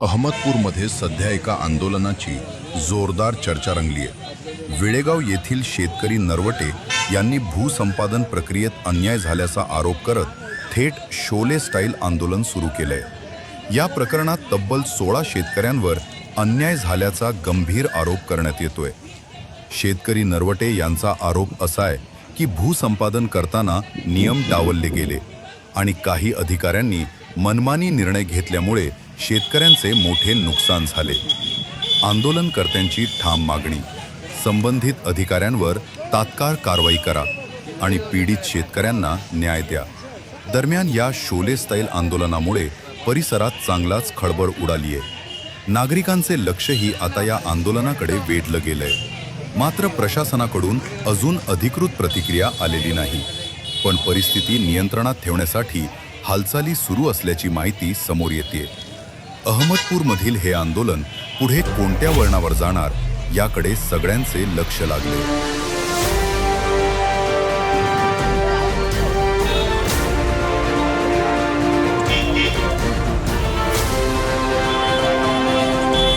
अहमदपूरमध्ये सध्या एका आंदोलनाची जोरदार चर्चा रंगली आहे। विळेगाव येथील शेतकरी नरवटे यांनी भूसंपादन प्रक्रियेत अन्याय झाल्याचा आरोप करत थेट शोले स्टाईल आंदोलन सुरू केलंय। या प्रकरणात तब्बल 16 शेतकऱ्यांवर अन्याय झाल्याचा गंभीर आरोप करण्यात येतोय। शेतकरी नरवटे यांचा आरोप असा आहे की भूसंपादन करताना नियम डावलले गेले आणि काही अधिकाऱ्यांनी मनमानी निर्णय घेतल्यामुळे शेतकऱ्यांचे मोठे नुकसान झाले। आंदोलनकर्त्यांची ठाम मागणी, संबंधित अधिकाऱ्यांवर तात्काळ कारवाई करा आणि पीडित शेतकऱ्यांना न्याय द्या। दरम्यान या शोले स्टाईल आंदोलनामुळे परिसरात चांगलाच खळबळ उडाली आहे। नागरिकांचे लक्षही आता या आंदोलनाकडे वेधलं गेलंय। मात्र प्रशासनाकडून अजून अधिकृत प्रतिक्रिया आलेली नाही, पण परिस्थिती नियंत्रणात ठेवण्यासाठी हालचाली सुरू असल्याची माहिती समोर येते। अहमदपूरमधील हे आंदोलन पुढे कोणत्या वळणावर जाणार याकडे सगळ्यांचे लक्ष लागले।